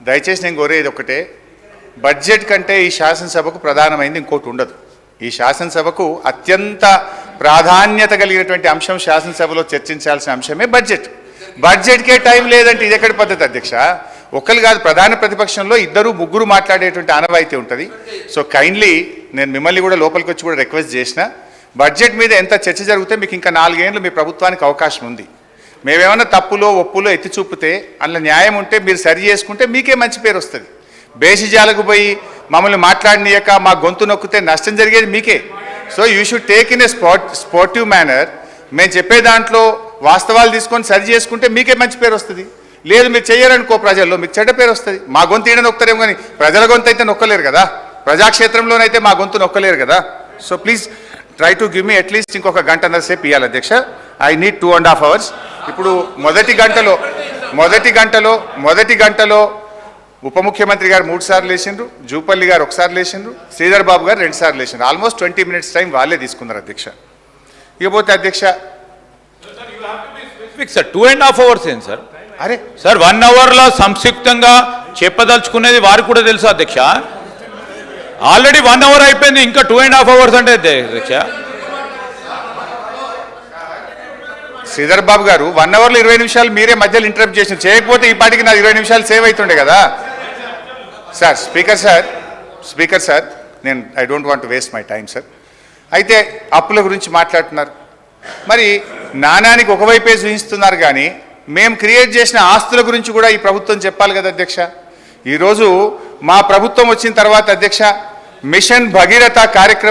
దయచేసి నేను కోరేది ఒకటే, బడ్జెట్ కంటే ఈ శాసనసభకు ప్రధానమైంది ఇంకోటి ఉండదు. ఈ శాసనసభకు అత్యంత ప్రాధాన్యత కలిగినటువంటి అంశం శాసనసభలో చర్చించాల్సిన అంశమే బడ్జెట్. బడ్జెట్కే టైం లేదంటే ఇది ఎక్కడి పద్ధతి అధ్యక్ష? ఒకరు కాదు, ప్రధాన ప్రతిపక్షంలో ఇద్దరు ముగ్గురు మాట్లాడేటువంటి ఆనవాయితీ ఉంటుంది. సో కైండ్లీ నేను మిమ్మల్ని కూడా లోపలికి వచ్చి కూడా రిక్వెస్ట్ చేసిన, బడ్జెట్ మీద ఎంత చర్చ జరిగితే మీకు ఇంకా 4 ఏళ్ళు మీ ప్రభుత్వానికి అవకాశం ఉంది. మేమేమన్నా తప్పులో ఒప్పులో ఎత్తి చూపితే అందులో న్యాయం ఉంటే మీరు సరి చేసుకుంటే మీకే మంచి పేరు వస్తుంది. బేసిజాలకు పోయి మమ్మల్ని మాట్లాడనీయక మా గొంతు నొక్కితే నష్టం జరిగేది మీకే. So you should take in a sportive manner. మేము చెప్పే దాంట్లో వాస్తవాలు తీసుకొని సరి చేసుకుంటే మీకే మంచి పేరు వస్తుంది. లేదు మీరు చెయ్యరనుకో ప్రజల్లో మీకు చెడ్డ పేరు వస్తుంది. మా గొంతు ఈడ నొక్కుతారేమో కానీ ప్రజల గొంతు అయితే నొక్కలేరు కదా, ప్రజాక్షేత్రంలోనైతే మా గొంతు నొక్కలేరు కదా. So please try to give me at least ఇంకొక గంటన్నర సేపు ఇవ్వాలి అధ్యక్ష. I need 2.5 hours. ఇప్పుడు మొదటి గంటలో ఉప ముఖ్యమంత్రి గారు 3 సార్లు లేచిండ్రు, జూపల్లి గారు 1 సారి లేచిండ్రు, శ్రీధర్ బాబు గారు 2 సార్లు లేచిండ్రు. ఆల్మోస్ట్ 20 minutes టైం వాళ్ళే తీసుకున్నారు అధ్యక్ష. ఇకపోతే అధ్యక్ష 2.5 hours ఏంటి సార్? అరే సార్ 1 hourలో సంక్షిప్తంగా చెప్పదలుచుకునేది వారికి కూడా తెలుసు అధ్యక్ష. ఆల్రెడీ 1 hour అయిపోయింది, ఇంకా 2.5 hours అంటే అధ్యక్ష. శ్రీధర్ బాబు గారు 1 hourలో 20 నిమిషాలు మీరే మధ్యలో ఇంటరప్ట్ చేసి చేయకపోతే ఈ పాటికి నాకు 20 నిమిషాలు సేవ్ అవుతుండే కదా సార్. స్పీకర్ సార్ నేను I don't want to waste my time sir. అయితే అప్పుల గురించి మాట్లాడుతున్నారు, మరి నాణానికి ఒకవైపే చూపిస్తున్నారు కానీ మేము క్రియేట్ చేసిన ఆస్తుల గురించి కూడా ఈ ప్రభుత్వం చెప్పాలి కదా అధ్యక్ష. ఈరోజు మా ప్రభుత్వం వచ్చిన తర్వాత అధ్యక్ష మిషన్ భగీరథ కార్యక్రమం